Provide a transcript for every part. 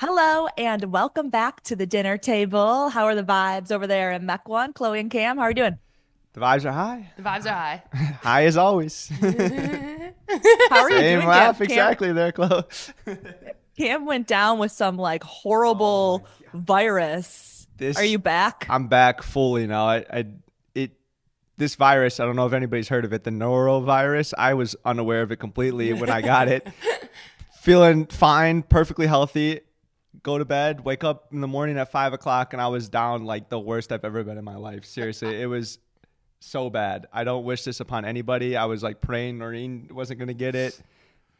Hello and welcome back to the dinner table. How are the vibes over there in Mech One? Chloe and Cam, how are you doing? The vibes are high. The vibes are high. High as always. How are you Same doing, Cam? laugh exactly there, Chloe. Cam went down with some like Oh my horrible god. virus. Are This you back? I'm back fully now. It this virus, I don't know if anybody's heard of it, the norovirus. I was unaware of it completely when I got it. Feeling fine, perfectly healthy. Go to bed, wake up in the morning at 5 o'clock, and I was down like the worst I've ever been in my life. Seriously, it was so bad. I don't wish this upon anybody. I was like praying Noreen wasn't gonna get it,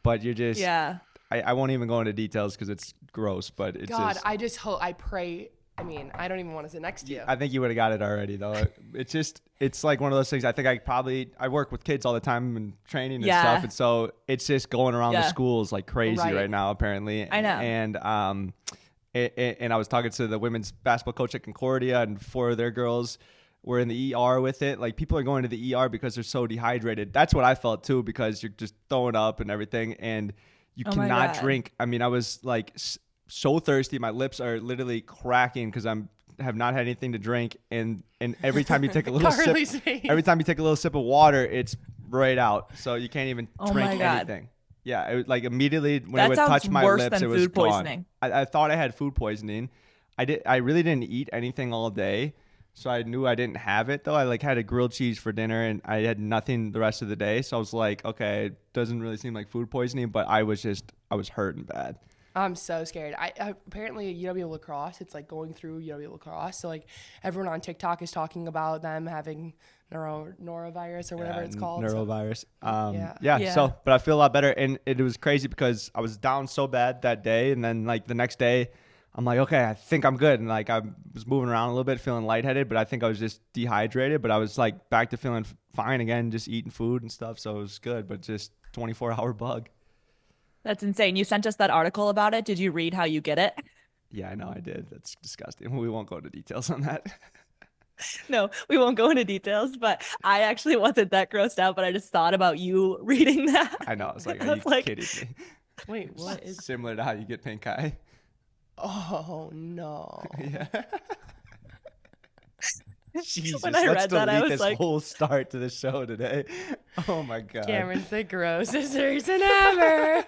but you're just Yeah. I won't even go into details because it's gross, but it's God, just I just hope, I pray. I mean, I don't even want to sit next to you. I think you would have got it already though. It's like one of those things. I think I work with kids all the time and training and Yeah. stuff, and so it's just going around the Yeah. schools like crazy Right. right now apparently. I know. And I was talking to the women's basketball coach at Concordia, and four of their girls were in the ER with it. Like people are going to the ER because they're so dehydrated. That's what I felt too, because you're just throwing up and everything, and you Oh my cannot God. drink. I mean, I was like so thirsty. My lips are literally cracking because have not had anything to drink, and every time you take a little Carly's sip, face. every time you take a little sip of water, it's right out. So you can't even Oh drink my God. anything. Yeah, it was like immediately when That it would sounds touch my worse lips, than it was food gone. poisoning. I thought I had food poisoning. I really didn't eat anything all day, so I knew I didn't have it though. I like had a grilled cheese for dinner, and I had nothing the rest of the day. So I was like, okay, it doesn't really seem like food poisoning, but I was hurting bad. I'm so scared. I apparently UW lacrosse. It's like going through UW lacrosse. So like everyone on TikTok is talking about them having norovirus or whatever it's called. So, Neurovirus. Yeah. Yeah. So, but I feel a lot better, and it was crazy because I was down so bad that day, and then like the next day, I'm like, okay, I think I'm good, and like I was moving around a little bit, feeling lightheaded, but I think I was just dehydrated. But I was like back to feeling fine again, just eating food and stuff, so it was good. But just 24-hour bug. That's insane. You sent us that article about it. Did you read how you get it? Yeah, I know I did. That's disgusting. We won't go into details on that. No, we won't go into details, but I actually wasn't that grossed out, but I just thought about you reading that. I know. I was like, I are you was like, kidding me? wait, what is? Similar to how you get pink eye. Oh no. Yeah. Jesus, When I let's read that, I delete was this like- whole start to the show today. Oh my god. Cameron's the grossest person ever.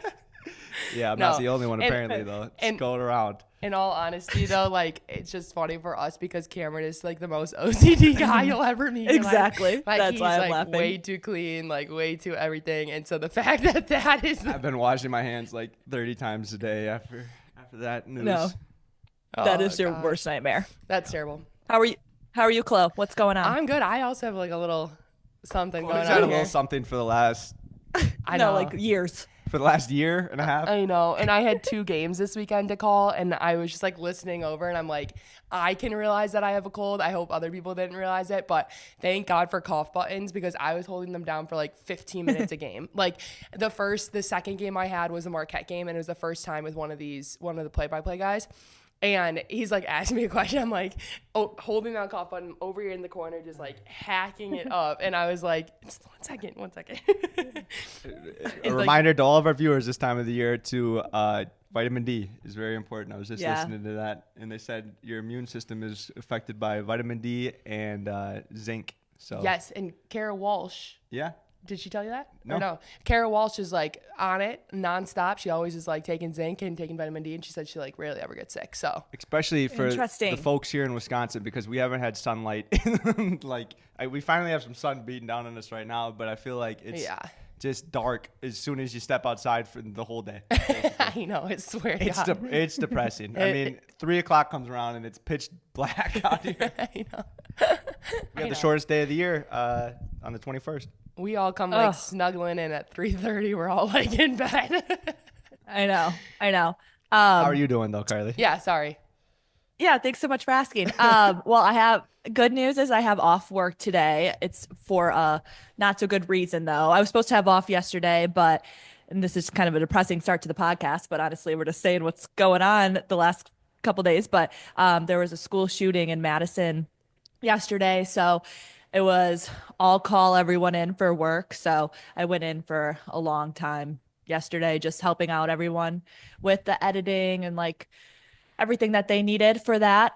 Yeah, I'm No. not the only one And- apparently though. It's and- going around. In all honesty, though, like it's just funny for us because Cameron is like the most OCD guy you'll ever meet. Exactly. Like That's he's why I'm like laughing. way too clean, like way too everything, and so the fact that that is I've been washing my hands like 30 times a day after that news. No. That Oh, is your gosh. worst nightmare. That's terrible. How are you? How are you, Chloe? What's going on? I'm good. I also have like a little something Well, going he's had a on little here. something for the last I no, know. like years. year and a half. I know. And I had 2 games this weekend to call, and I was just like listening over, and I'm like, I can realize that I have a cold. I hope other people didn't realize it, but thank God for cough buttons because I was holding them down for like 15 minutes a game. Like the second game I had was a Marquette game, and it was the first time with one of the play-by-play guys. And he's like asking me a question. I'm like, holding that cough button over here in the corner, just like hacking it up. And I was like, one second. A reminder to all of our viewers this time of the year to vitamin D is very important. I was just Yeah. listening to that, and they said your immune system is affected by vitamin D and zinc. So Yes, and Kara Walsh. yeah, Did she tell you that? No. Or no. Kara Walsh is like on it nonstop. She always is like taking zinc and taking vitamin D, and she said she like rarely ever gets sick. So especially for the Interesting. folks here in Wisconsin because we haven't had sunlight. We finally have some sun beating down on us right now, but I feel like it's yeah, just dark as soon as you step outside for the whole day. I know. I swear to It's God. it's depressing. I mean, 3 o'clock comes around and it's pitch black out here. I know. We have the shortest day of the year on the 21st. We all come like Ugh. snuggling in at 3:30. We're all like in bed. I know. How are you doing though, Carly? Yeah, sorry. Yeah, thanks so much for asking. Well, I have good news is I have off work today. It's for a not so good reason though. I was supposed to have off yesterday, but and this is kind of a depressing start to the podcast, but honestly, we're just saying what's going on the last couple days. But there was a school shooting in Madison yesterday, so it was all call everyone in for work. So I went in for a long time yesterday, just helping out everyone with the editing and like everything that they needed for that.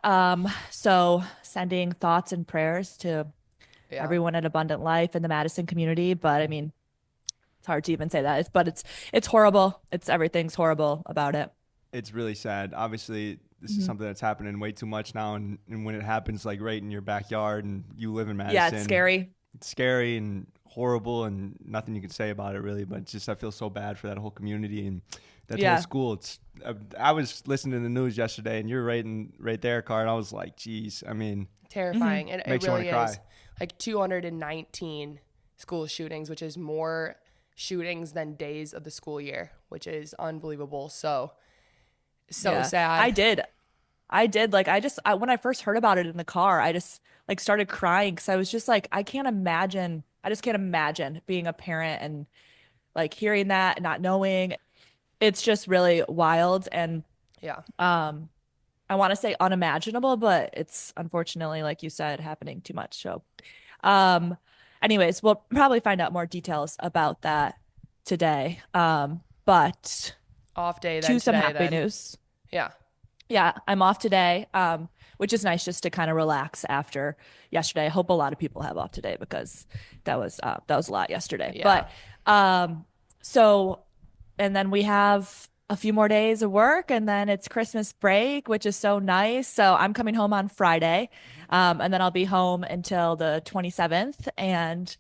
So sending thoughts and prayers to Yeah. everyone at Abundant Life and the Madison community. But I mean, it's hard to even say that. It's horrible. Everything's horrible about it. It's really sad. Obviously, this is Mhm. something that's happening way too much now, and when it happens, like right in your backyard, and you live in Yeah, Madison, it's scary. it's scary and horrible, and nothing you can say about it really. But it's just I feel so bad for that whole community and that whole Yeah. school. I was listening to the news yesterday, and you're right there, Car. And I was like, geez, I mean, Terrifying. And makes it you want really to cry. is. Like 219 school shootings, which is more shootings than days of the school year, which is unbelievable. So Yeah. sad. I did. Like, when I first heard about it in the car, I just like started crying because I was just like, I can't imagine. I just can't imagine being a parent and like hearing that and not knowing. It's just really wild. And Yeah. I want to say unimaginable, but it's unfortunately, like you said, happening too much. So, um, anyways, we'll probably find out more details about that today. But Off day then to some today happy then. news. Yeah. Yeah, I'm off today, which is nice just to kind of relax after yesterday. I hope a lot of people have off today because that was a lot yesterday. Yeah. But so and then we have a few more days of work and then it's Christmas break, which is so nice. So I'm coming home on Friday, and then I'll be home until the 27th and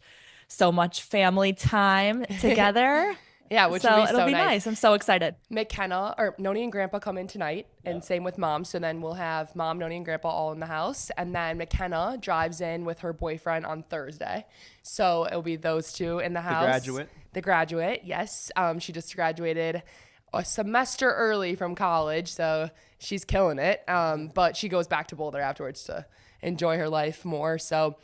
so much family time together. Yeah, which So will be it'll so be nice. nice. I'm so excited. McKenna or Noni and Grandpa come in tonight, and same with Mom. So then we'll have Mom, Noni, and Grandpa all in the house, and then McKenna drives in with her boyfriend on Thursday. So it'll be those two in the house. graduate. The graduate, yes. She just graduated a semester early from college, so she's killing it. But she goes back to Boulder afterwards to enjoy her life more. So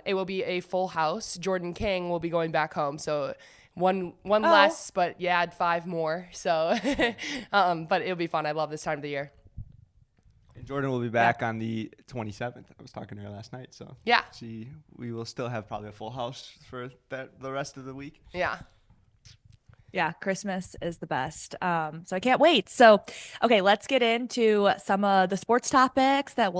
it will be a full house. Jordan King will be going back home. So one less, but yeah, add 5 more. So, but it'll be fun. I love this time of the year. And Jordan will be back on the 27th. I was talking to her last night, so Yeah. we will still have probably a full house for the rest of the week. Yeah. Yeah, Christmas is the best. So I can't wait. So, okay, let's get into some of the sports topics that we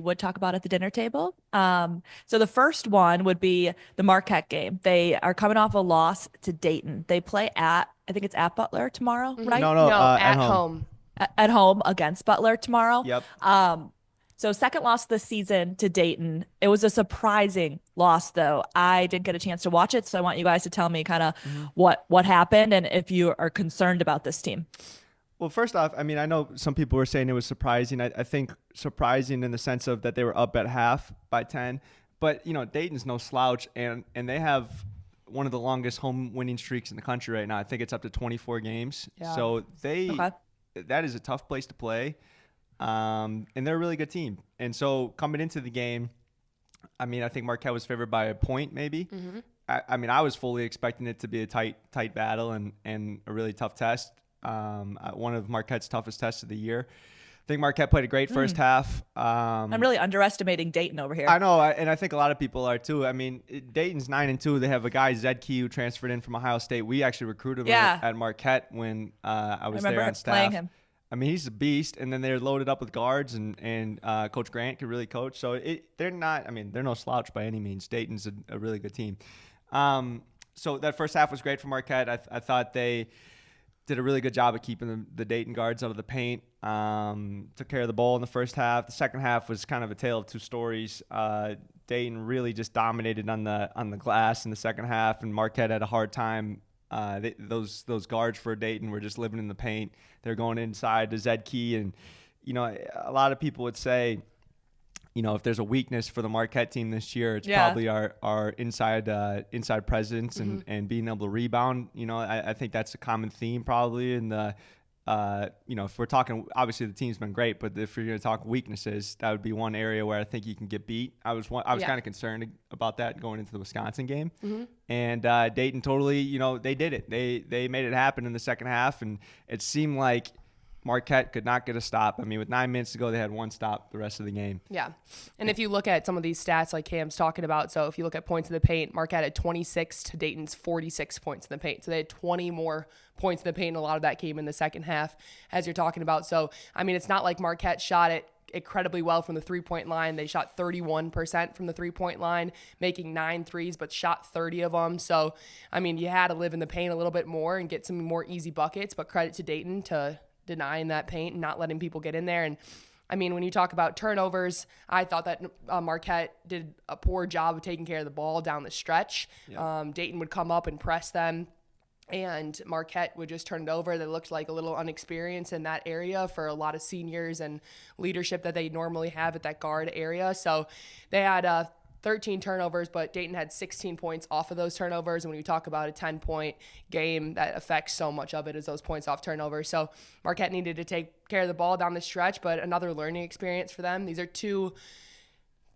would talk about at the dinner table. So the first one would be the Marquette game. They are coming off a loss to Dayton. They play I think it's at Butler tomorrow, right? No, No, at at home. home. At home against Butler tomorrow. Yep. So second loss of the season to Dayton. It was a surprising loss, though. I didn't get a chance to watch it, so I want you guys to tell me kind of what happened and if you are concerned about this team. Well, first off, I mean, I know some people were saying it was surprising. I think surprising in the sense of that they were up at half by 10. But, Dayton's no slouch, and they have one of the longest home winning streaks in the country right now. I think it's up to 24 games. Yeah. So Okay. that is a tough place to play. And they're a really good team. And so coming into the game, I mean, I think Marquette was favored by a point maybe. Mm-hmm. I mean, I was fully expecting it to be a tight battle and a really tough test. One of Marquette's toughest tests of the year. I think Marquette played a great first half. I'm really underestimating Dayton over here. I know, and I think a lot of people are too. I mean, Dayton's 9-2. They have a guy, Zedkey, who transferred in from Ohio State. We actually recruited him at Marquette when I was there on staff. Playing him. I mean, he's a beast, and then they're loaded up with guards, and Coach Grant can really coach. So they're no slouch by any means. Dayton's a really good team. So that first half was great for Marquette. I thought they did a really good job of keeping the Dayton guards out of the paint. Took care of the ball in the first half. The second half was kind of a tale of two stories. Dayton really just dominated on the glass in the second half, and Marquette had a hard time. Those guards for Dayton were just living in the paint. They're going inside to Zedkey, and a lot of people would say, if there's a weakness for the Marquette team this year, it's probably our inside presence and being able to rebound. I think that's a common theme probably in the. If we're talking, obviously the team's been great, but if you're going to talk weaknesses, that would be one area where I think you can get beat. I was kind of concerned about that going into the Wisconsin game, and Dayton totally, they did it. They made it happen in the second half, and it seemed like Marquette could not get a stop. I mean, with 9 minutes to go, they had one stop the rest of the game. Yeah. And if you look at some of these stats like Cam's talking about, so if you look at points in the paint, Marquette had 26 to Dayton's 46 points in the paint. So they had 20 more points in the paint. A lot of that came in the second half, as you're talking about. So, I mean, it's not like Marquette shot it incredibly well from the three-point line. They shot 31% from the three-point line, making 9 threes, but shot 30 of them. So, I mean, you had to live in the paint a little bit more and get some more easy buckets, but credit to Dayton to denying that paint and not letting people get in there. And I mean, when you talk about turnovers, I thought that Marquette did a poor job of taking care of the ball down the stretch. Yeah. Dayton would come up and press them, and Marquette would just turn it over. They looked like a little unexperienced in that area for a lot of seniors and leadership that they normally have at that guard area. So they had 13 turnovers, but Dayton had 16 points off of those turnovers. And when you talk about a 10-point game, that affects so much of it as those points off turnovers. So Marquette needed to take care of the ball down the stretch, but another learning experience for them. These are two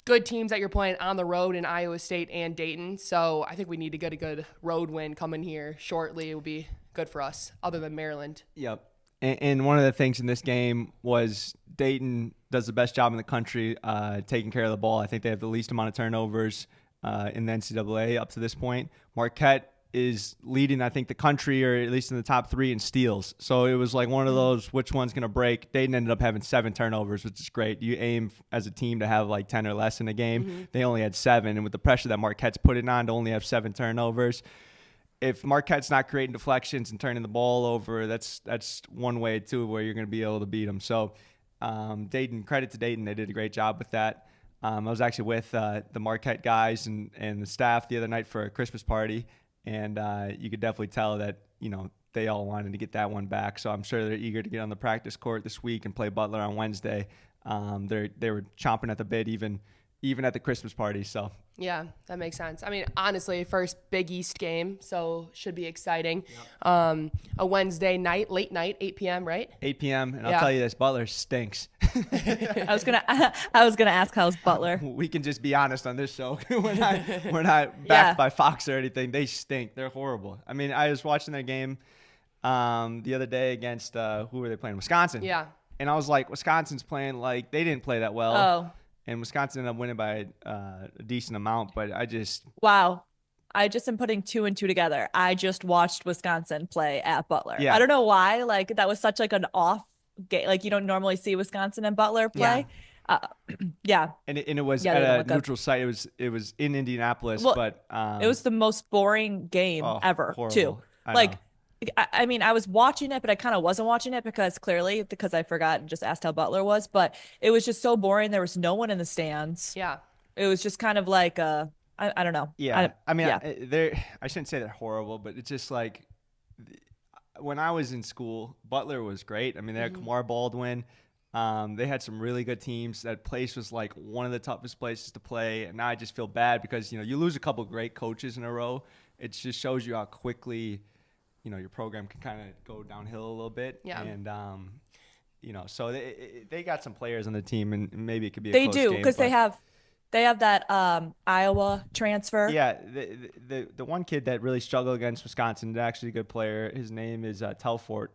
good teams that you're playing on the road in Iowa State and Dayton. So I think we need to get a good road win coming here shortly. It will be good for us, other than Maryland. Yep. And one of the things in this game was Dayton does the best job in the country taking care of the ball. I think they have the least amount of turnovers in the NCAA up to this point. Marquette is leading, I think, the country, or at least in the top 3 in steals. So it was like one of those, which one's going to break. Dayton ended up having 7 turnovers, which is great. You aim as a team to have like 10 or less in a game. Mm-hmm. They only had 7. And with the pressure that Marquette's putting on to only have 7 turnovers, if Marquette's not creating deflections and turning the ball over, that's one way too where you're going to be able to beat them. So Dayton, credit to Dayton, they did a great job with that. I was actually with the Marquette guys and the staff the other night for a Christmas party, and you could definitely tell that they all wanted to get that one back. So I'm sure they're eager to get on the practice court this week and play Butler on Wednesday. They were chomping at the bit even at the Christmas party. So. Yeah, that makes sense. I mean, honestly, first Big East game, so should be exciting. Yep. A Wednesday night, late night, 8 p.m., right? 8 p.m. And I'll tell you this, Butler stinks. I was gonna ask how's Butler. We can just be honest on this show. we're not backed by Fox or anything. They stink. They're horrible. I mean, I was watching their game the other day against who were they playing? Wisconsin. Yeah. And I was like, Wisconsin's playing like they didn't play that well. Oh. And Wisconsin ended up winning by a decent amount, but Wow. I just am putting 2 and 2 together. I just watched Wisconsin play at Butler. Yeah. I don't know why. Like, that was such like an off game. Like, you don't normally see Wisconsin and Butler play. Yeah. And it was at a neutral site. It was in Indianapolis, but it was the most boring game ever, horrible. Too. I mean, I was watching it, but I kind of wasn't watching it because I forgot and just asked how Butler was. But it was just so boring. There was no one in the stands. Yeah. It was just kind of like, I don't know. Yeah. I shouldn't say they're horrible, but it's just like when I was in school, Butler was great. I mean, they had Kamar Baldwin. They had some really good teams. That place was like one of the toughest places to play. And now I just feel bad because, you lose a couple great coaches in a row. It just shows you how quickly your program can kind of go downhill a little bit. Yeah. And, so they got some players on the team, and maybe it could be a close game. They do, because they have that Iowa transfer. Yeah, the one kid that really struggled against Wisconsin, actually a good player, his name is Telfort.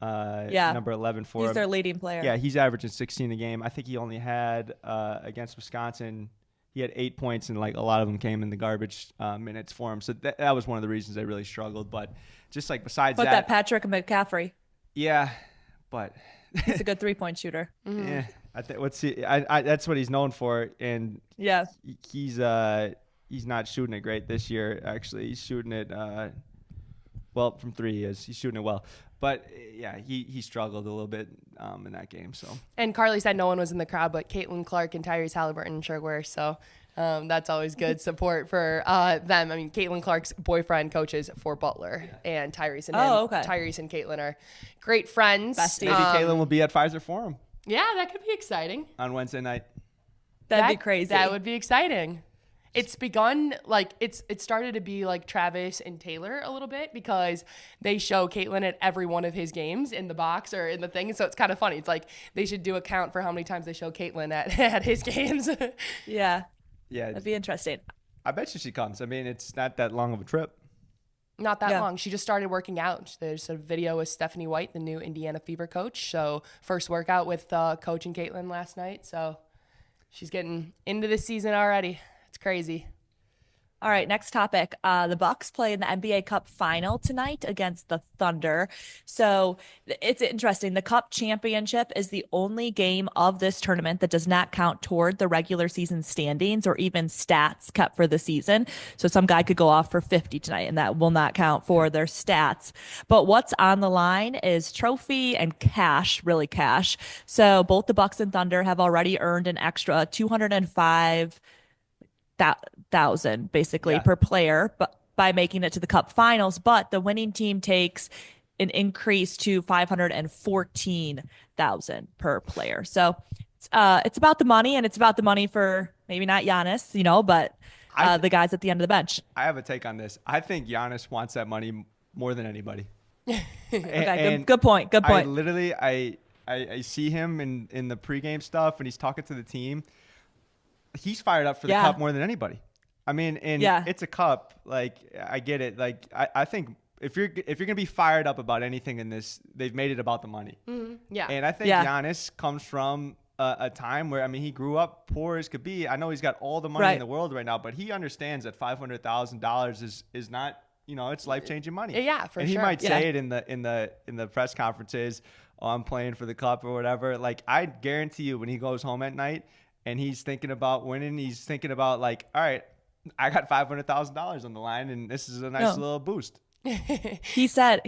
Number 11 for him. He's their leading player. Yeah, he's averaging 16 a game. I think he only had, against Wisconsin, he had 8 points, and like a lot of them came in the garbage minutes for him. So that was one of the reasons they really struggled. But just like besides that. But that Patrick McCaffrey. Yeah, but. He's a good 3-point shooter. Mm-hmm. Yeah, that's what he's known for. And yeah, he's not shooting it great this year, actually. He's shooting it, from 3 he's shooting it well. But, yeah, he struggled a little bit in that game. So. And Carly said no one was in the crowd, but Caitlin Clark and Tyrese Halliburton sure were. So that's always good support for them. I mean, Caitlin Clark's boyfriend coaches for Butler, and Tyrese and Tyrese and Caitlin are great friends. Besties. Maybe Caitlin will be at Pfizer Forum. Yeah, that could be exciting. On Wednesday night. That'd be crazy. That would be exciting. It's begun, it started to be like Travis and Taylor a little bit because they show Caitlin at every one of his games in the box or in the thing. So it's kind of funny. It's like they should do a count for how many times they show Caitlin at his games. Yeah. Yeah. That'd be interesting. I bet you she comes. I mean, it's not that long of a trip. Not that Yeah. long. She just started working out. There's a video with Stephanie White, the new Indiana Fever coach. So first workout with Coach and Caitlin last night. So she's getting into the season already. It's crazy. All right, next topic. The Bucks play in the NBA Cup final tonight against the Thunder. So it's interesting. The Cup championship is the only game of this tournament that does not count toward the regular season standings or even stats kept for the season. So some guy could go off for 50 tonight, and that will not count for their stats. But what's on the line is trophy and cash, really cash. So both the Bucks and Thunder have already earned an extra 205,000 basically Yeah. per player, but by making it to the cup finals. But the winning team takes an increase to 514,000 per player. So it's about the money, and it's about the money for maybe not Giannis, but the guys at the end of the bench. I have a take on this. I think Giannis wants that money more than anybody. Okay, good point. Good point. I see him in the pregame stuff, and he's talking to the team. He's fired up for the cup more than anybody. I mean, and it's a cup. Like, I get it. Like, I think if you're gonna be fired up about anything in this, they've made it about the money. Mm-hmm. Yeah. And I think Giannis comes from a time where, I mean, he grew up poor as could be. I know he's got all the money in the world right now, but he understands that $500,000 is not, it's life-changing money. Yeah, for sure. And he might say it in the press conferences, "Oh, I'm playing for the cup," or whatever. Like, I guarantee you, when he goes home at night and he's thinking about winning, he's thinking about, like, all right, I got $500,000 on the line, and this is a nice little boost. He said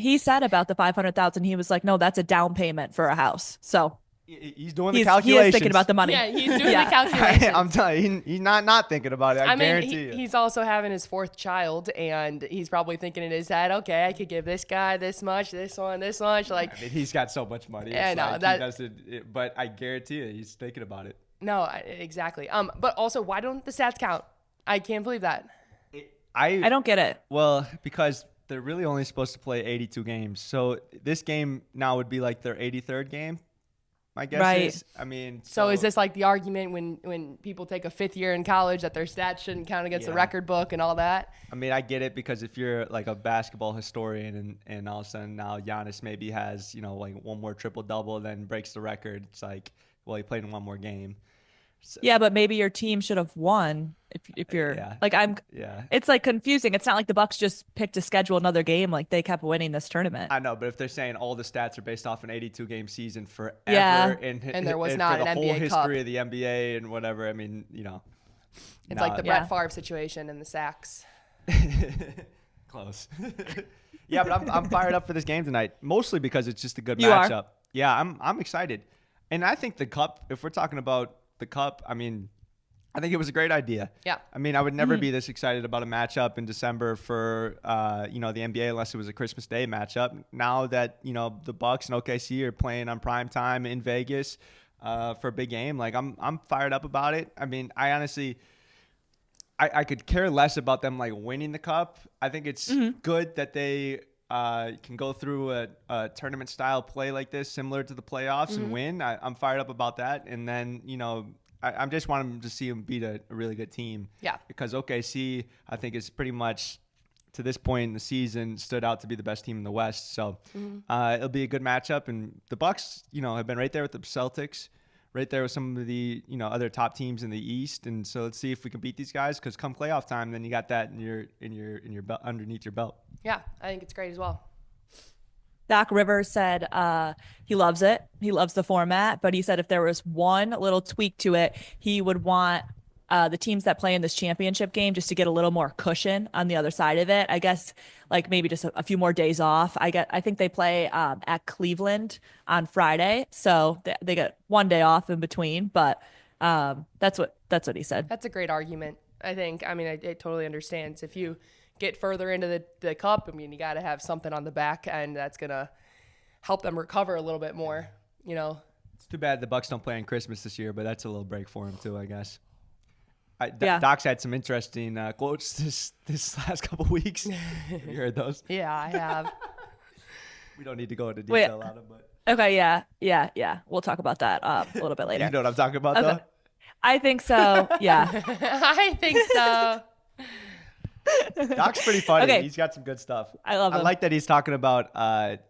about the 500,000. He was like, "No, that's a down payment for a house." So he's doing the calculations. He is thinking about the money. Yeah, he's doing the calculations. I'm telling you, he's not thinking about it. I guarantee you. He's also having his fourth child, and he's probably thinking in his head, okay, I could give this guy this much, this one, this much. Like, I mean, he's got so much money. Yeah, no, he doesn't. But I guarantee you, he's thinking about it. No, exactly. But also, why don't the stats count? I can't believe that. I don't get it. Well, because they're really only supposed to play 82 games. So this game now would be like their 83rd game, my guess is. I mean, so is this like the argument when people take a fifth year in college that their stats shouldn't count against the record book and all that? I mean, I get it, because if you're like a basketball historian and all of a sudden now Giannis maybe has, like one more triple-double, then breaks the record, it's like, well, he played in one more game. So, yeah, but maybe your team should have won if you're like it's like confusing. It's not like the Bucks just picked to schedule another game. Like, they kept winning this tournament. I know, but if they're saying all the stats are based off an 82 game season forever, and there was not for the an whole NBA history Cup. of the NBA and whatever, I mean, it's like the Brett Favre situation in the sacks. Close. Yeah, but I'm fired up for this game tonight, mostly because it's just a good You matchup. are? Yeah, I'm excited, and I think the cup. If we're talking about the cup, I mean, I think it was a great idea. Yeah. I mean, I would never be this excited about a matchup in December for the NBA unless it was a Christmas Day matchup. Now that the Bucks and OKC are playing on prime time in Vegas for a big game, like I'm fired up about it. I mean, I honestly. I could care less about them like winning the cup. I think it's good that they can go through a tournament style play like this, similar to the playoffs, and win. I'm fired up about that. And then, I just want them to see them beat a really good team. Yeah. Because OKC, I think, is pretty much, to this point in the season, stood out to be the best team in the West. So it'll be a good matchup. And the Bucks, have been right there with the Celtics, right there with some of the other top teams in the East. And so let's see if we can beat these guys, because come playoff time, then you got that in your belt, underneath your belt. Yeah, I think it's great as well. Doc Rivers said he loves it. He loves the format, but he said if there was one little tweak to it, he would want the teams that play in this championship game just to get a little more cushion on the other side of it. I guess like maybe just a few more days off. I think they play at Cleveland on Friday, so they get one day off in between. But that's what he said. That's a great argument. I think. I mean, I totally understand. If you get further into the cup, I mean, you got to have something on the back, and that's gonna help them recover a little bit more. It's too bad the Bucks don't play on Christmas this year, but that's a little break for them too, I guess. Doc's had some interesting quotes this last couple weeks. Have you heard those? Yeah, I have. We don't need to go into detail on them, but okay, yeah. We'll talk about that a little bit later. You know what I'm talking about, though? I think so. Yeah, I think so. Doc's pretty funny. Okay. He's got some good stuff. I love I him. like that he's talking about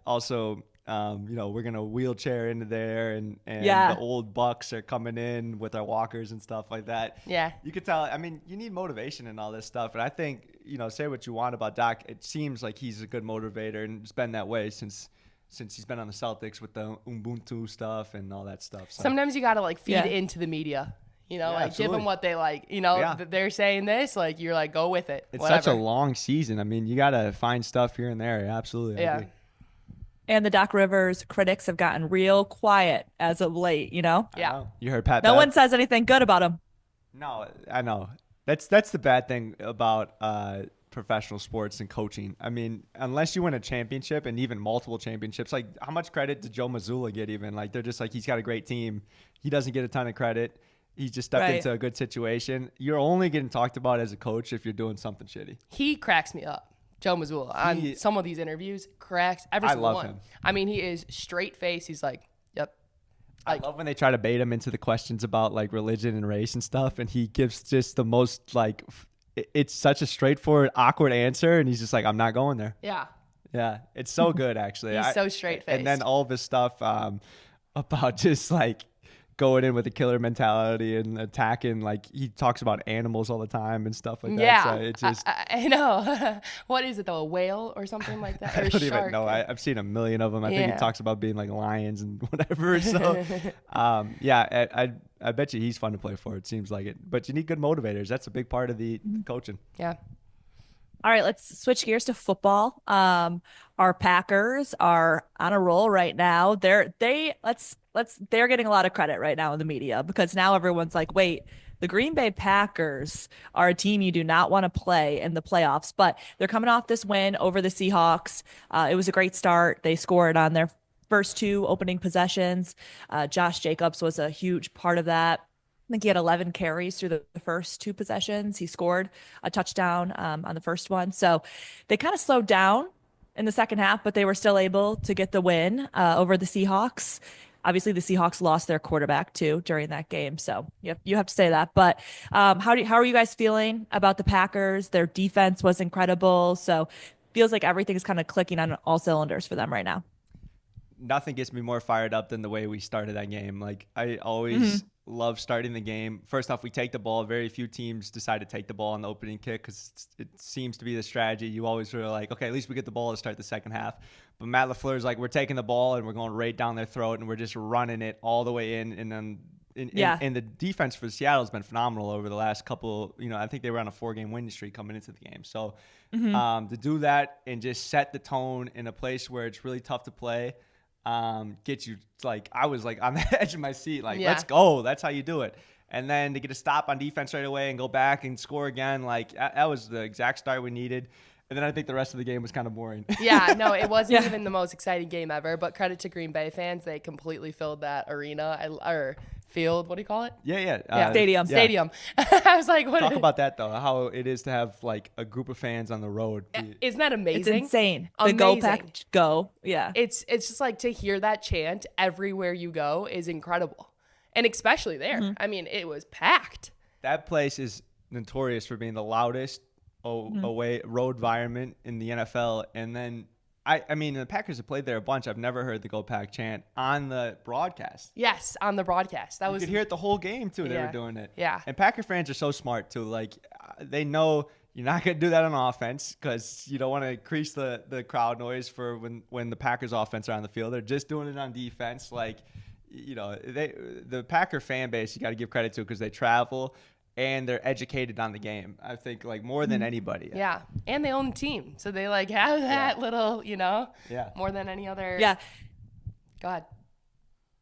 also, we're going to wheelchair into there and Yeah. the old bucks are coming in with our walkers and stuff like that. Yeah. You could tell, I mean, you need motivation and all this stuff. And I think, say what you want about Doc. It seems like he's a good motivator, and it's been that way since he's been on the Celtics with the Ubuntu stuff and all that stuff. So. Sometimes you got to like feed Yeah. into the media. Yeah, Like absolutely. give them what they like. Yeah. They're saying this, like you're like go with it. It's whatever. such a long season. I mean, you got to find stuff here and there. Absolutely. I Yeah. agree. And the Doc Rivers critics have gotten real quiet as of late, I know. You heard Pat No Bev? one says anything good about him. No, I know. That's the bad thing about professional sports and coaching. I mean, unless you win a championship and even multiple championships, like how much credit did Joe Mazzulla get even? Like they're just like, he's got a great team. He doesn't get a ton of credit. He's just stepped Right. into a good situation. You're only getting talked about as a coach if you're doing something shitty. He cracks me up. Joe Mazzulla on some of these interviews cracks every single love one. him. I mean, he is straight face. He's like, yep. I love when they try to bait him into the questions about like religion and race and stuff, and he gives just the most like it's such a straightforward, awkward answer, and he's just like, I'm not going there. Yeah. Yeah, it's so good actually. He's so straight-faced. And then all of his stuff about just like going in with a killer mentality and attacking, like he talks about animals all the time and stuff like that. Yeah. So it's just I know. What is it though? A whale or something like that? Or I a don't shark? even know. I've seen a million of them. I think Yeah. he talks about being like lions and whatever. So, I bet you he's fun to play for. It seems like it. But you need good motivators. That's a big part of the coaching. Yeah. All right, let's switch gears to football. Our Packers are on a roll right now. They're getting a lot of credit right now in the media because now everyone's like, wait, the Green Bay Packers are a team you do not want to play in the playoffs, but they're coming off this win over the Seahawks. It was a great start. They scored on their first two opening possessions. Josh Jacobs was a huge part of that. I think he had 11 carries through the first two possessions. He scored a touchdown on the first one. So they kind of slowed down in the second half, but they were still able to get the win over the Seahawks. Obviously, the Seahawks lost their quarterback too during that game. So you have to say that. But how are you guys feeling about the Packers? Their defense was incredible. So feels like everything's kind of clicking on all cylinders for them right now. Nothing gets me more fired up than the way we started that game. Like I always love starting the game. First off, we take the ball. Very few teams decide to take the ball on the opening kick because it seems to be the strategy. You always are like, okay, at least we get the ball to start the second half. But Matt LaFleur's like, we're taking the ball and we're going right down their throat and we're just running it all the way in. And then and the defense for Seattle has been phenomenal over the last couple. I think they were on a 4-game winning streak coming into the game. So to do that and just set the tone in a place where it's really tough to play. Get you like I was like on the edge of my seat, like let's go. That's how you do it. And then to get a stop on defense right away and go back and score again, like that was the exact start we needed. And then I think the rest of the game was kind of boring. Yeah, no, it wasn't even the most exciting game ever. But credit to Green Bay fans, they completely filled that arena or field. What do you call it? Yeah. Stadium. Stadium. I was like, what? Talk about that though. How it is to have like a group of fans on the road. Isn't that amazing? It's insane. The Go Pack Go. Yeah. It's just like to hear that chant everywhere you go is incredible. And especially there. I mean, it was packed. That place is notorious for being the loudest away road environment in the NFL. And then I mean, the Packers have played there a bunch. I've never heard the Go Pack chant on the broadcast. Yes, on the broadcast. You could hear it the whole game too. They were doing it. Yeah. And Packer fans are so smart too. Like they know you're not going to do that on offense because you don't want to increase the crowd noise for when the Packers offense are on the field. They're just doing it on defense. Like, the Packer fan base, you got to give credit to because they travel and they're educated on the game. I think like more than anybody. Yeah. And they own the team. So they like have that little, more than any other. Yeah. Go ahead.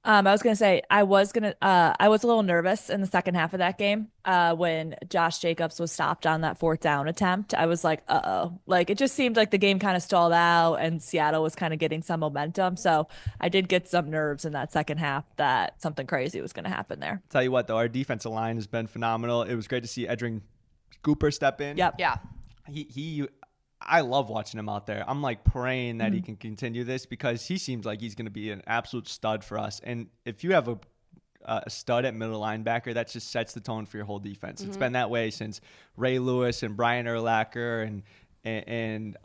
I was gonna say I was a little nervous in the second half of that game when Josh Jacobs was stopped on that 4th down attempt. I was like, uh-oh. Like it just seemed like the game kind of stalled out and Seattle was kind of getting some momentum. So I did get some nerves in that second half that something crazy was gonna happen there. Tell you what though, our defensive line has been phenomenal. It was great to see Edrin Cooper step in. Yep. Yeah. I love watching him out there. I'm like praying that he can continue this because he seems like he's going to be an absolute stud for us. And if you have a stud at middle linebacker that just sets the tone for your whole defense. It's been that way since Ray Lewis and Brian Urlacher and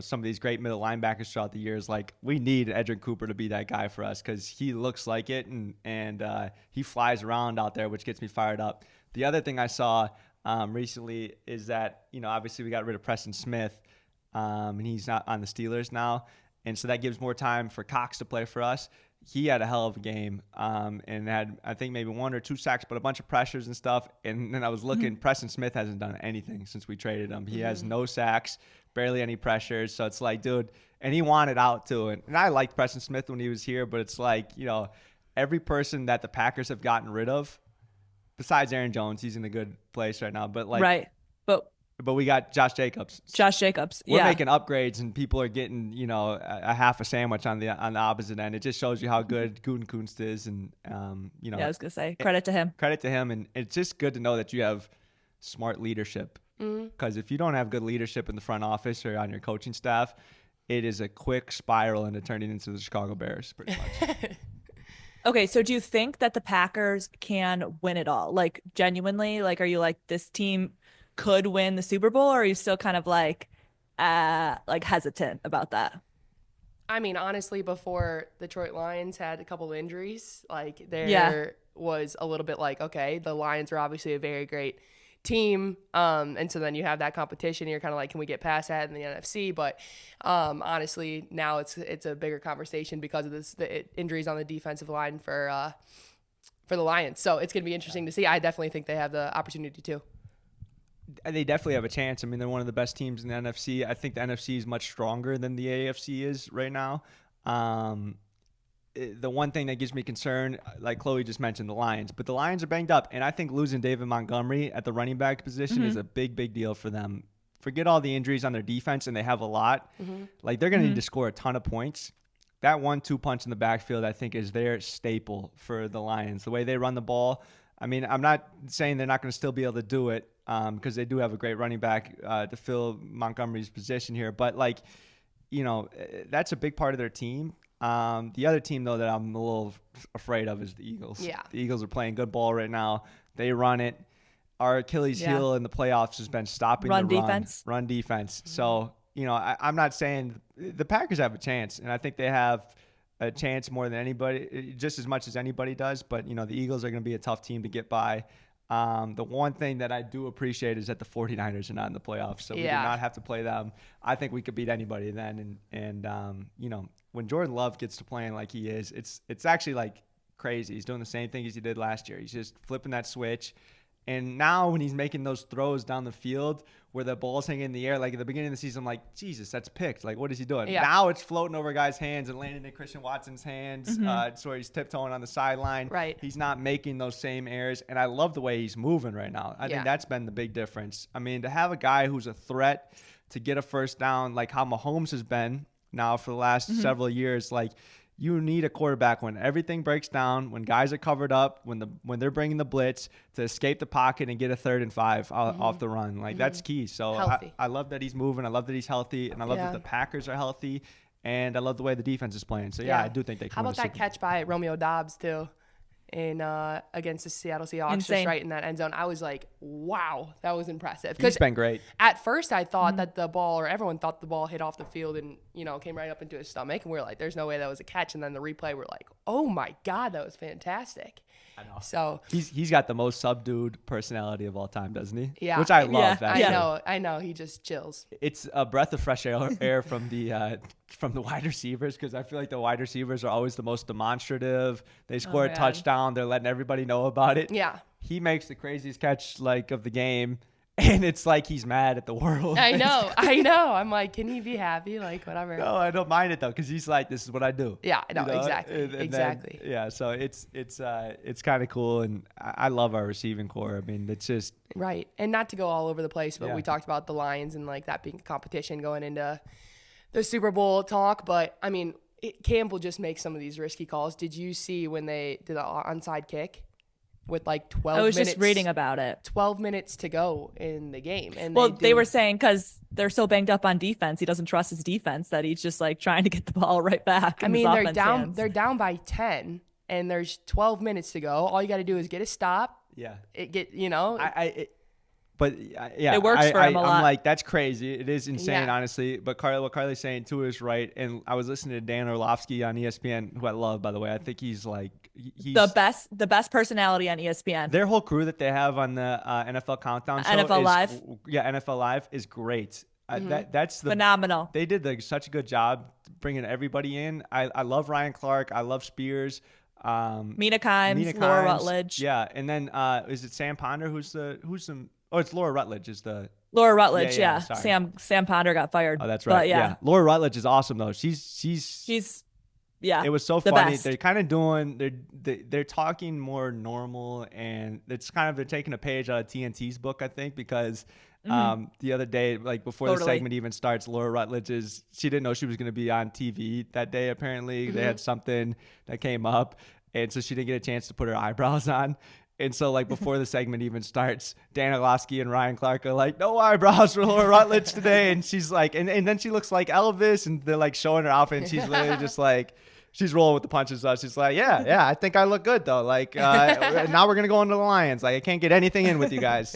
some of these great middle linebackers throughout the years. Like, we need Edrin Cooper to be that guy for us because he looks like it, and he flies around out there, which gets me fired up. The other thing I saw recently is that, obviously we got rid of Preston Smith, and he's not on the Steelers now, and so that gives more time for Cox to play for us. He had a hell of a game and had, I think, maybe 1 or 2 sacks, but a bunch of pressures and stuff. And then I was looking, Preston Smith hasn't done anything since we traded him. He has no sacks, barely any pressures. So it's like, dude, and he wanted out too. And I liked Preston Smith when he was here, but it's like, every person that the Packers have gotten rid of, besides Aaron Jones, he's in a good place right now. But like, right. But we got Josh Jacobs. We're making upgrades, and people are getting, a half a sandwich on the opposite end. It just shows you how good Gutekunst is, and I was gonna say credit to him. Credit to him, and it's just good to know that you have smart leadership. Because if you don't have good leadership in the front office or on your coaching staff, it is a quick spiral into turning into the Chicago Bears, pretty much. Okay, so do you think that the Packers can win it all? Like, genuinely, like, are you like, this team could win the Super Bowl, or are you still kind of like hesitant about that? I mean, honestly, before the Detroit Lions had a couple injuries, like there was a little bit like, okay, the Lions are obviously a very great team, and so then you have that competition. You're kind of like, can we get past that in the NFC? But honestly, now it's a bigger conversation because of the injuries on the defensive line for the Lions. So it's going to be interesting to see. I definitely think they have the opportunity to. They definitely have a chance. I mean, they're one of the best teams in the NFC. I think the NFC is much stronger than the AFC is right now. The one thing that gives me concern, like Chloe just mentioned, the Lions. But the Lions are banged up, and I think losing David Montgomery at the running back position is a big, big deal for them. Forget all the injuries on their defense, and they have a lot. Like, they're going to need to score a ton of points. That 1-2 punch in the backfield, I think, is their staple for the Lions. The way they run the ball, I mean, I'm not saying they're not going to still be able to do it, because they do have a great running back to fill Montgomery's position here. But, like, that's a big part of their team. The other team, though, that I'm a little afraid of is the Eagles. Yeah. The Eagles are playing good ball right now. They run it. Our Achilles heel in the playoffs has been stopping the run defense. So, I'm not saying the Packers have a chance, and I think they have a chance more than anybody, just as much as anybody does. But, the Eagles are going to be a tough team to get by. The one thing that I do appreciate is that the 49ers are not in the playoffs, so we do not have to play them. I think we could beat anybody then. And when Jordan Love gets to playing like he is, it's actually like crazy. He's doing the same thing as he did last year. He's just flipping that switch. And now when he's making those throws down the field where the ball's hanging in the air, like at the beginning of the season, I'm like, Jesus, that's picked. Like, what is he doing? Yeah. Now it's floating over guys' hands and landing in Christian Watson's hands. So he's tiptoeing on the sideline. Right. He's not making those same errors. And I love the way he's moving right now. I think that's been the big difference. I mean, to have a guy who's a threat to get a first down, like how Mahomes has been now for the last several years, like, you need a quarterback when everything breaks down, when guys are covered up, when they're bringing the blitz, to escape the pocket and get a 3rd and 5 off the run. Like, that's key. So I love that he's moving. I love that he's healthy. And I love that the Packers are healthy. And I love the way the defense is playing. So, I do think they can. How about that catch by Romeo Doubs, too, in against the Seattle Seahawks, just right in that end zone? I was like, wow, that was impressive. He's been great. At first, I thought that the ball, or everyone thought the ball hit off the field and, came right up into his stomach. And we were like, there's no way that was a catch. And then the replay, we're like, oh, my God, that was fantastic. I know. So he's got the most subdued personality of all time, doesn't he? Yeah. Which I love. I know. He just chills. It's a breath of fresh air from the wide receivers, because I feel like the wide receivers are always the most demonstrative. They score a touchdown. They're letting everybody know about it. Yeah. He makes the craziest catch of the game. And it's like he's mad at the world. I know. I'm like, can he be happy? Like, whatever. No, I don't mind it though, because he's like, this is what I do. Yeah, I know, exactly. Exactly. Then, so it's kind of cool, and I love our receiving core. I mean, it's just right. And not to go all over the place, but we talked about the Lions and like that being a competition going into the Super Bowl talk. But I mean, Campbell just makes some of these risky calls. Did you see when they did the onside kick? With like 12 minutes. I was just reading about it. 12 minutes to go in the game. And they were saying because they're so banged up on defense, he doesn't trust his defense, that he's just like trying to get the ball right back. I mean, they're down by 10 and there's 12 minutes to go. All you got to do is get a stop. Yeah. But yeah, It works for him a lot. I'm like, that's crazy. It is insane, Yeah. honestly. But what Carly's saying too is right. And I was listening to Dan Orlovsky on ESPN, who I love, by the way. I think he's the best personality on ESPN. Their whole crew that they have on the NFL Countdown show, NFL Live. Yeah, NFL Live is great. That's Phenomenal. They did such a good job bringing everybody in. I love Ryan Clark. I love Spears. Mina Kimes, Laura Rutledge. Yeah, and then is it Sam Ponder? Who's some? Oh, it's Laura Rutledge. Laura Rutledge? Yeah. Sorry. Sam Ponder got fired. Oh, that's right. But yeah. Laura Rutledge is awesome though. She's yeah. It was so the funny. best. They're kind of doing they're talking more normal, and they're taking a page out of TNT's book, I think, because the other day, like before the segment even starts, Laura Rutledge she didn't know she was going to be on TV that day. Apparently, they had something that came up, and so she didn't get a chance to put her eyebrows on. And so, like, before the segment even starts, Dan Orlovsky and Ryan Clark are like, no eyebrows for Laura Rutledge today. And she's like, and then she looks like Elvis, and they're like showing her outfit, and she's literally just like, she's rolling with the punches. She's like, yeah, I think I look good though. Like, now we're gonna go into the Lions. Like, I can't get anything in with you guys.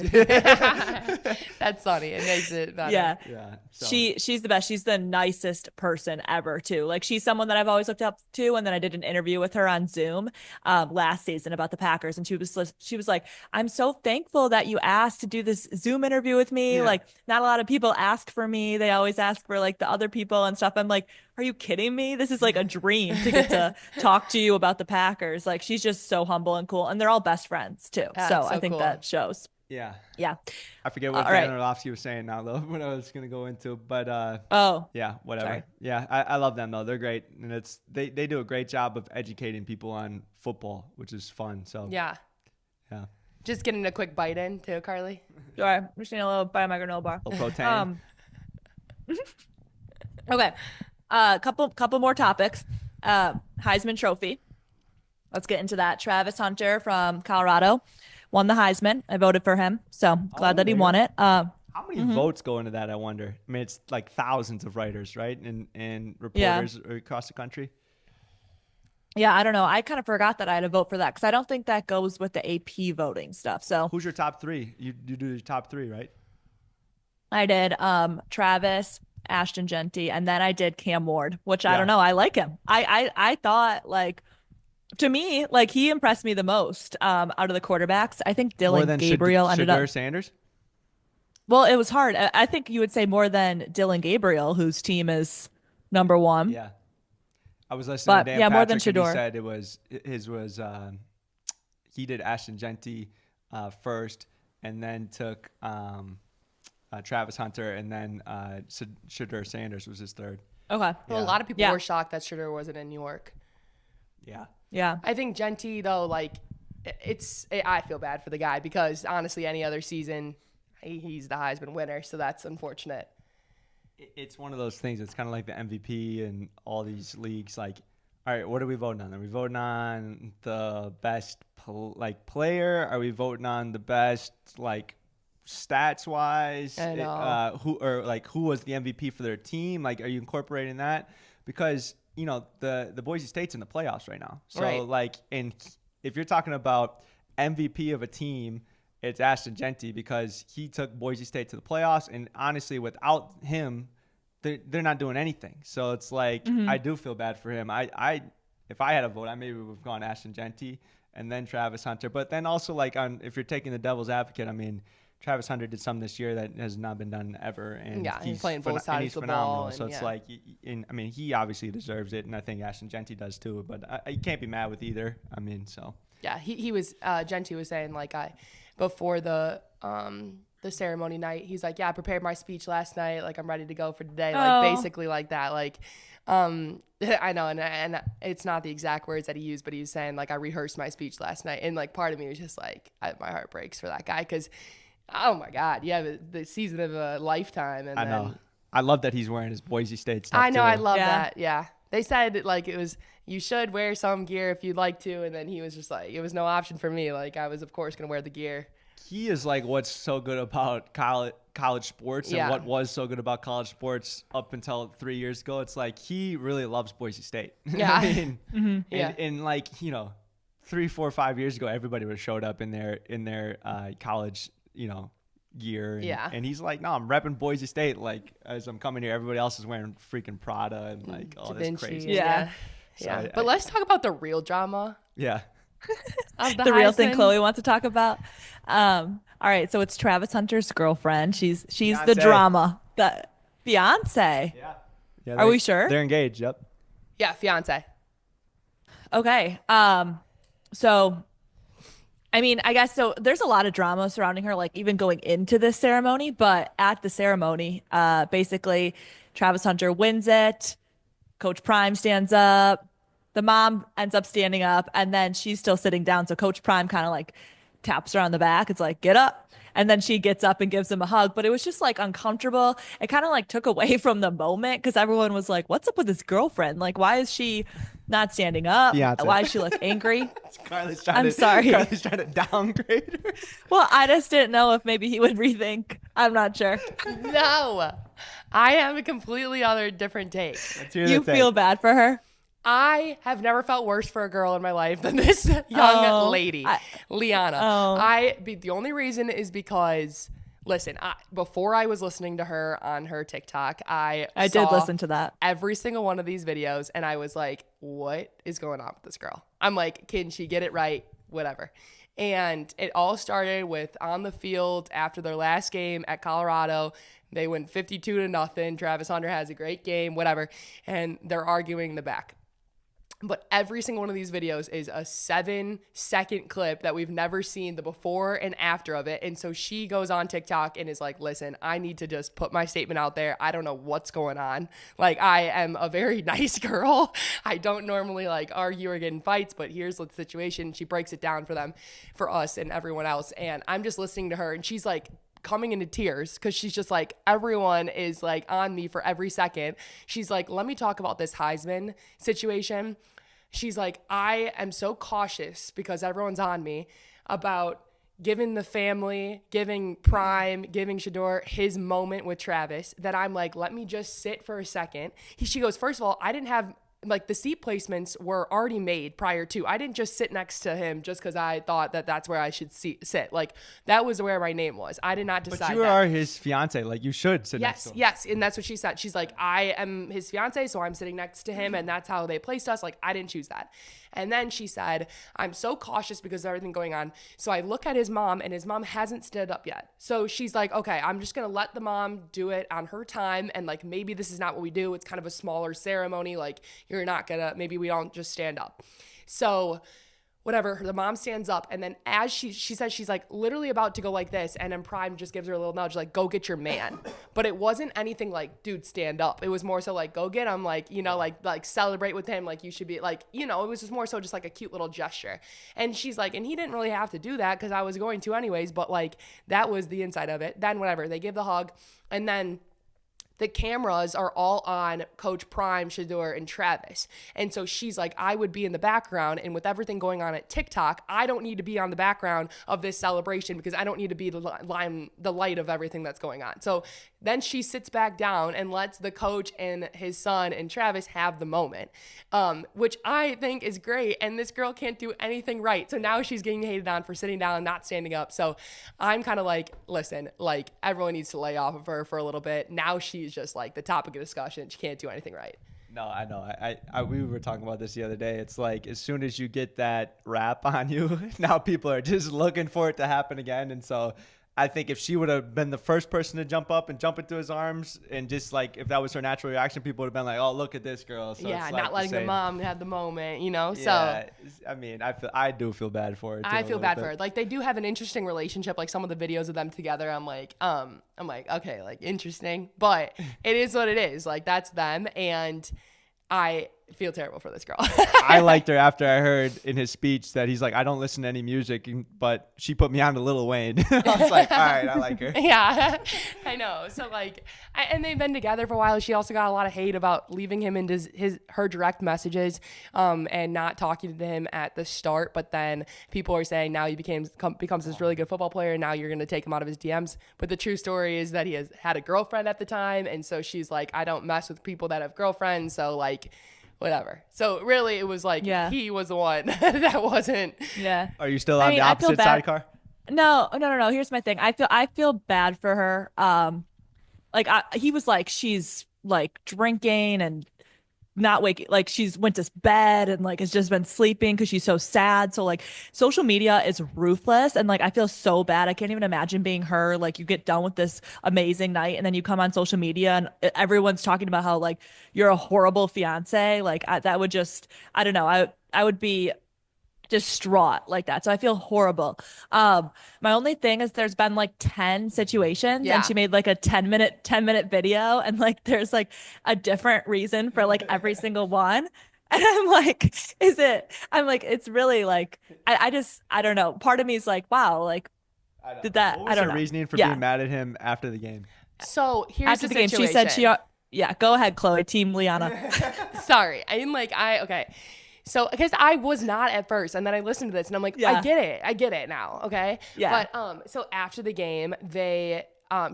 That's funny. It makes it better. Yeah. So. She's the best. She's the nicest person ever too. Like, she's someone that I've always looked up to. And then I did an interview with her on Zoom last season about the Packers, and she was like, I'm so thankful that you asked to do this Zoom interview with me. Yeah. Like, not a lot of people ask for me. They always ask for like the other people and stuff. I'm like, are you kidding me? This is like a dream to get to talk to you about the Packers. Like, she's just so humble and cool, and they're all best friends too. So I think cool. that shows. Yeah. I forget what Dan Orlovsky was saying now though, what I was gonna go into, but yeah, whatever. Sorry. Yeah, I love them though. They're great, and they do a great job of educating people on football, which is fun. So yeah. Just getting a quick bite in too, Carly. Sure. I'm just getting a little bite of my granola bar. A little protein. Okay. Couple more topics. Heisman Trophy. Let's get into that. Travis Hunter from Colorado won the Heisman. I voted for him, so glad that he won it. How many votes go into that, I wonder? I mean, it's like thousands of writers, right? And reporters across the country. Yeah, I don't know. I kind of forgot that I had to vote for that because I don't think that goes with the AP voting stuff. So who's your top three? You do your top three, right? I did Travis, Ashton Genty, and then I did Cam Ward, which I don't know. I like him. I thought, like, to me, like, he impressed me the most out of the quarterbacks. I think Dylan Gabriel ended up. Sanders? Well, it was hard. I think you would say more than Dylan Gabriel, whose team is number one. Yeah. I was listening to Dan Patrick, more than and Shedeur. He said he did Ashton Genty first, and then took Travis Hunter, and then Shedeur Sanders was his third. Okay. Well, a lot of people were shocked that Shedeur wasn't in New York. Yeah. I think Genty, though, like, I feel bad for the guy because, honestly, any other season, he's the Heisman winner, so that's unfortunate. It's one of those things. It's kind of like the MVP and all these leagues. Like, all right, what are we voting on? Are we voting on the best player? Are we voting on the best stats wise? I know. Who was the MVP for their team? Like, are you incorporating that? Because the Boise State's in the playoffs right now. So right. And if you're talking about MVP of a team, it's Ashton Genty because he took Boise State to the playoffs, and honestly, without him, they're not doing anything. So it's like, I do feel bad for him. If I had a vote, I maybe would have gone Ashton Genty and then Travis Hunter. But then also, if you're taking the devil's advocate, I mean, Travis Hunter did something this year that has not been done ever, and he's playing both sides of the phenomenal. ball. So it's like, I mean, he obviously deserves it, and I think Ashton Genty does too. But you can't be mad with either. I mean, so yeah, he was Genty was saying before the ceremony night, he's like, yeah, I prepared my speech last night, like I'm ready to go for today, basically like that, I know, and it's not the exact words that he used, but he was saying I rehearsed my speech last night, and part of me was just my heart breaks for that guy because, oh my God, the season of a lifetime. And I know. I love that he's wearing his Boise State stuff. I know, too. I love that. Yeah, they said it was, you should wear some gear if you'd like to, and then he was just it was no option for me. I was of course gonna wear the gear. He is what's so good about college sports, and what was so good about college sports up until 3 years ago. It's he really loves Boise State. Yeah. I mean, Yeah. and 3, 4, 5 years ago, everybody would have showed up in their college, gear. And he's like, no, I'm repping Boise State. Like, as I'm coming here, everybody else is wearing freaking Prada and like all Da this Vinci, crazy. Yeah. So But let's talk about the real drama Yeah. of The real thing Heisman. Chloe wants to talk about. All right, so it's Travis Hunter's girlfriend. She's the Beyonce. drama. The Beyonce. Yeah. Are we sure? They're engaged. Yep. Yeah, fiance. Okay. So I mean, I guess so there's a lot of drama surrounding her, like even going into this ceremony, but at the ceremony, basically Travis Hunter wins it. Coach Prime stands up. The mom ends up standing up, and then she's still sitting down. So Coach Prime kind of like taps her on the back. It's like, get up. And then she gets up and gives him a hug. But it was just like uncomfortable. It kind of like took away from the moment because everyone was like, what's up with his girlfriend? Like, why is she not standing up? Beyonce. Why does she look angry? I'm sorry. Carly's trying to downgrade her. Well, I just didn't know if maybe he would rethink. I'm not sure. No, I have a completely other different take. Let's hear You the take. feel bad for her? I have never felt worse for a girl in my life than this young lady, Liana. The only reason is because, listen, before I was listening to her on her TikTok, I did listen to that. every single one of these videos, and I was like, what is going on with this girl? I'm like, can she get it right? Whatever. And it all started with on the field after their last game at Colorado. They went 52-0. Travis Hunter has a great game, whatever. And they're arguing in the back. But every single one of these videos is a 7-second clip that we've never seen the before and after of it. And so she goes on TikTok and is like, listen, I need to just put my statement out there. I don't know what's going on. Like, I am a very nice girl. I don't normally like argue or get in fights, but here's the situation. She breaks it down for them, for us and everyone else. And I'm just listening to her, and she's like coming into tears because she's just like, everyone is like on me for every second. She's like, let me talk about this Heisman situation. She's like, I am so cautious because everyone's on me about giving the family, giving Prime, giving Shador his moment with Travis, that I'm like, let me just sit for a second. She goes, first of all, I didn't have, like, the seat placements were already made prior to. I didn't just sit next to him just because I thought that that's where I should sit. Like, that was where my name was. I did not decide that. But you are his fiance. Like, you should sit next to him. Yes. And that's what she said. She's like, I am his fiance, so I'm sitting next to him, and that's how they placed us. Like, I didn't choose that. And then she said, I'm so cautious because of everything going on. So I look at his mom, and his mom hasn't stood up yet. So she's like, okay, I'm just going to let the mom do it on her time. And like, maybe this is not what we do. It's kind of a smaller ceremony. Like, you're not going to, maybe we don't just stand up. So whatever, the mom stands up, and then as she says, she's like literally about to go like this, and then Prime just gives her a little nudge, like, go get your man. But it wasn't anything like, dude, stand up. It was more so like, go get him, like, like celebrate with him, like you should be, like, it was just more so just like a cute little gesture. And she's like, and he didn't really have to do that because I was going to anyways, but like, that was the inside of it. Then whatever, they give the hug, and then the cameras are all on Coach Prime, Shador, and Travis. And so she's like, I would be in the background, and with everything going on at TikTok, I don't need to be on the background of this celebration because I don't need to be the light of everything that's going on. So then she sits back down and lets the coach and his son and Travis have the moment, which I think is great. And this girl can't do anything right. So now she's getting hated on for sitting down and not standing up. So I'm kind of like, listen, like, everyone needs to lay off of her for a little bit. Now she's just like the topic of discussion. She can't do anything right. No, I know. We were talking about this the other day. It's like, as soon as you get that rap on you, now people are just looking for it to happen again. And so I think if she would have been the first person to jump up and jump into his arms, and just like, if that was her natural reaction, people would have been like, oh, look at this girl. So yeah, it's like not letting the mom have the moment, so. Yeah, I mean, I do feel bad for her too, I feel bad for her. Like, they do have an interesting relationship. Like, some of the videos of them together, I'm like, okay, like, interesting, but it is what it is. Like, that's them, and I feel terrible for this girl. I liked her after I heard in his speech that he's like, I don't listen to any music, but she put me on to Lil Wayne. I was like, all right, I like her. Yeah, I know. So like, and they've been together for a while. She also got a lot of hate about leaving him into her direct messages, and not talking to him at the start. But then people are saying now he becomes this really good football player, and now you're going to take him out of his DMs. But the true story is that he has had a girlfriend at the time, and so she's like, I don't mess with people that have girlfriends. So like, whatever. So really, it was like he was the one that wasn't. Yeah. Are you still on the I feel opposite bad. sidecar? No. Here's my thing. I feel bad for her. Like he was like she's like drinking and not waking, like she's went to bed and like has just been sleeping because she's so sad. So like social media is ruthless, and like I feel so bad. I can't even imagine being her. Like you get done with this amazing night and then you come on social media and everyone's talking about how like you're a horrible fiance. Like that would just, I don't know. I would be distraught like that. So I feel horrible. My only thing is there's been like 10 situations and Yeah. she made like a 10-minute video and like there's like a different reason for like every single one. And I'm like, it's really like, I don't know. Part of me is like, wow, like did that, What I was don't her know. reasoning for Yeah. being mad at him after the game? So here's After the the game, situation. she said yeah, go ahead, Chloe, team Liana. Sorry, okay. So, because I was not at first, and then I listened to this, and I'm like, Yeah. I get it now, okay? Yeah. But, so after the game,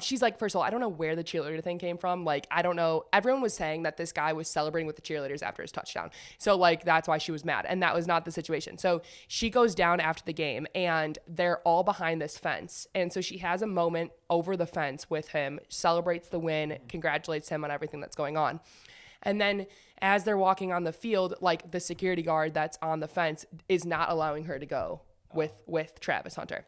she's like, first of all, I don't know where the cheerleader thing came from. Like, I don't know. Everyone was saying that this guy was celebrating with the cheerleaders after his touchdown. So, like, that's why she was mad, and that was not the situation. So, she goes down after the game, and they're all behind this fence. And so, she has a moment over the fence with him, celebrates the win, congratulates him on everything that's going on. And then as they're walking on the field, like the security guard that's on the fence is not allowing her to go with Travis Hunter.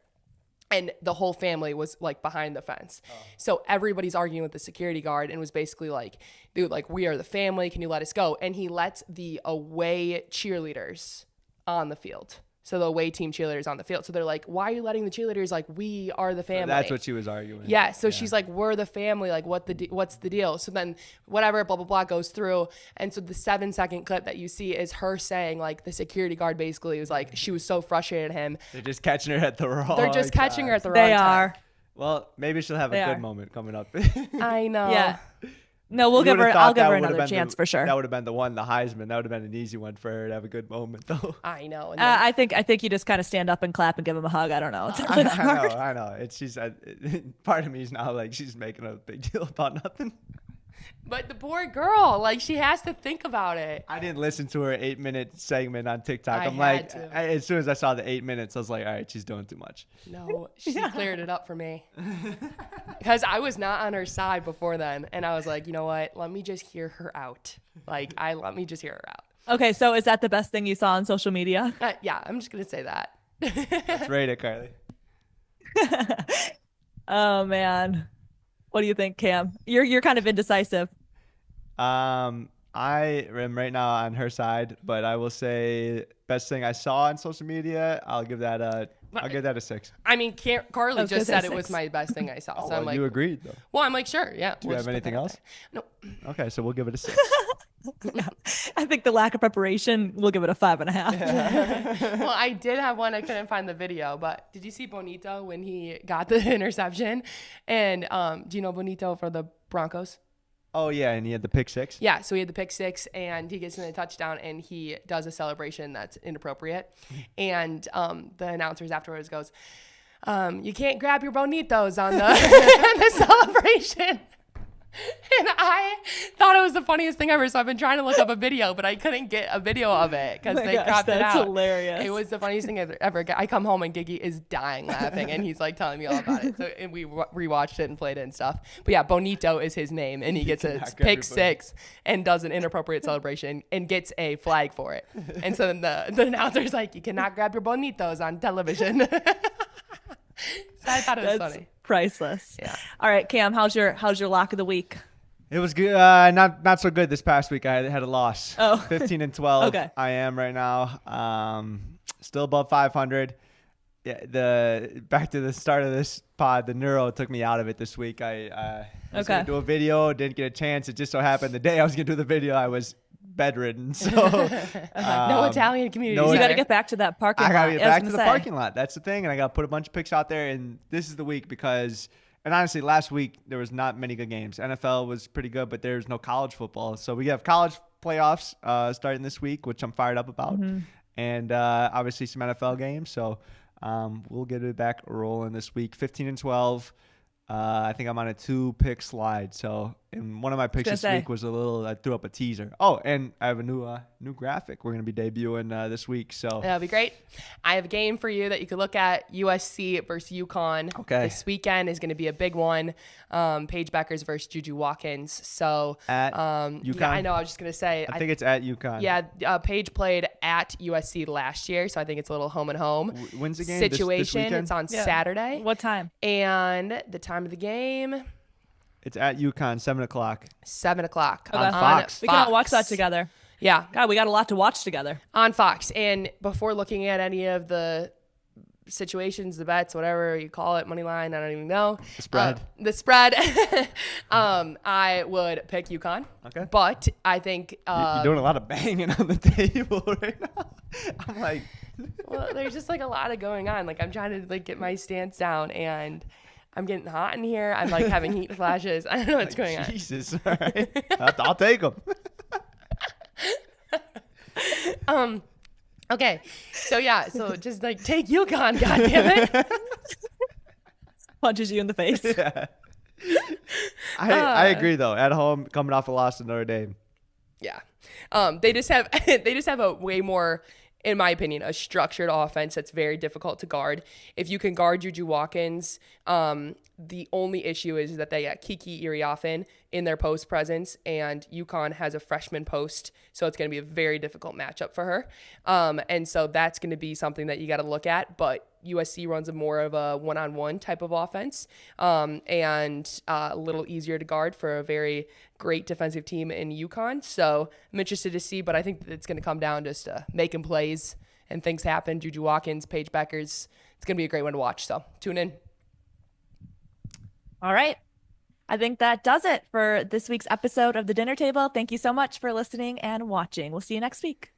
And the whole family was like behind the fence. So everybody's arguing with the security guard and was basically like, dude, like we are the family. Can you let us go? And he lets the away cheerleaders on the field. So the away team cheerleaders on the field. So they're like, why are you letting the cheerleaders, like, we are the family? So that's what she was arguing. Yeah. So she's like, we're the family. Like, what's the deal? So then whatever, blah, blah, blah goes through. And so the 7-second clip that you see is her saying, like, the security guard basically was like, she was so frustrated at him. They're just catching her at the wrong They're just catching her at the wrong They time. are. Well, maybe she'll have They a good are. moment coming up. I know. Yeah. No, we'll You give her. would've I'll thought give that her would've another been chance for sure. That would have been the one, the Heisman. That would have been an easy one for her to have a good moment, though. I know. And then, I think you just kind of stand up and clap and give him a hug. I don't know. It's not I really that hard. know, I know. It's she's part of me is now like she's making a big deal about nothing. but the poor girl, like, she has to think about it. I didn't listen to her 8-minute segment on TikTok. I I'm had like, to. as soon as I saw the 8 minutes, I was like, all right, she's doing too much. No, she cleared it up for me. Because I was not on her side before then. And I was like, you know what? Let me just hear her out. Let me just hear her out. Okay, so is that the best thing you saw on social media? Yeah, I'm just going to say that. Let's rate it, Carly. Oh man, what do you think, Cam? You're kind of indecisive. I am right now on her side, but I will say best thing I saw on social media, I'll give that a 6. I mean, Carly was just gonna said say it was 6. my best thing I saw. So Well, I'm like, you agreed, though. well, I'm like, sure. Yeah. Do you have anything else? No. Okay, so we'll give it a 6. I think the lack of preparation, we'll give it a 5.5. Well, I did have one. I couldn't find the video, but did you see Bonito when he got the interception? And do you know Bonito for the Broncos? Oh, yeah, and he had the pick 6. Yeah, so he had the pick 6, and he gets in a touchdown, and he does a celebration that's inappropriate. And the announcers afterwards goes, you can't grab your bonitos on the, the celebration. And I thought it was the funniest thing ever, so I've been trying to look up a video, but I couldn't get a video of it because they cropped it that's out. hilarious. It was the funniest thing ever. I come home and Giggy is dying laughing, and he's like telling me all about it. So and we rewatched it and played it and stuff. But yeah, Bonito is his name, and he gets a Knock pick everybody. 6 and does an inappropriate celebration and gets a flag for it. And so then the announcer's like, "You cannot grab your bonitos on television." So I thought it was That's funny. priceless. Yeah. All right, Cam, how's your lock of the week? It was good. Not so good this past week. I had a loss. Oh. 15-12. Okay. I am right now. Still above 500. Yeah. Back to the start of this pod. The neuro took me out of it this week. I was gonna do a video. Didn't get a chance. It just so happened the day I was gonna do the video, I was bedridden. So No Italian community. no You got to center. get back to that parking lot. I gotta get I was back to gonna the say. parking lot. That's the thing, and I gotta put a bunch of pics out there. And this is the week because, and honestly, last week there was not many good games. NFL was pretty good, but there's no college football. So we have college playoffs starting this week, which I'm fired up about, and obviously some NFL games. So we'll get it back rolling this week. 15-12. I think I'm on a 2-pick slide. So And one of my picks gonna this say. week was I threw up a teaser. Oh, and I have a new graphic we're going to be debuting this week. So That'll be great. I have a game for you that you could look at. USC versus UConn. Okay. This weekend is going to be a big one. Paige Beckers versus Juju Watkins. So At UConn? Yeah, I know. I was just going to say. I think it's at UConn. Yeah, Paige played at USC last year, so I think it's a little home and home. When's the game? Situation. This weekend? It's on Yeah. Saturday. What time? And the time of the game, It's at UConn, 7 o'clock. 7 o'clock Okay. on Fox. We can all watch that together. Yeah, God, we got a lot to watch together. on Fox. And before looking at any of the situations, the bets, whatever you call it, money line, I don't even know. The spread. I would pick UConn. Okay. But I think You're doing a lot of banging on the table right now. I'm like, well, there's just like a lot of going on. Like I'm trying to like get my stance down, and I'm getting hot in here. I'm like having heat flashes. I don't know what's going on. Jesus. All right. I'll take them. Okay, so yeah, so just like take UConn, goddammit. Punches you in the face. Yeah. I agree though. At home, coming off a loss to Notre Dame. Yeah, they just have a way more, in my opinion, a structured offense that's very difficult to guard. If you can guard Juju Watkins, the only issue is that they got Kiki Iriafen in their post presence, and UConn has a freshman post, so it's going to be a very difficult matchup for her. And so that's going to be something that you got to look at. But USC runs a more of a one-on-one type of offense, and a little easier to guard for a very great defensive team in UConn. So I'm interested to see, but I think that it's going to come down just to making plays and things happen. Juju Watkins, Paige Beckers, it's going to be a great one to watch. So tune in. All right. I think that does it for this week's episode of The Dinner Table. Thank you so much for listening and watching. We'll see you next week.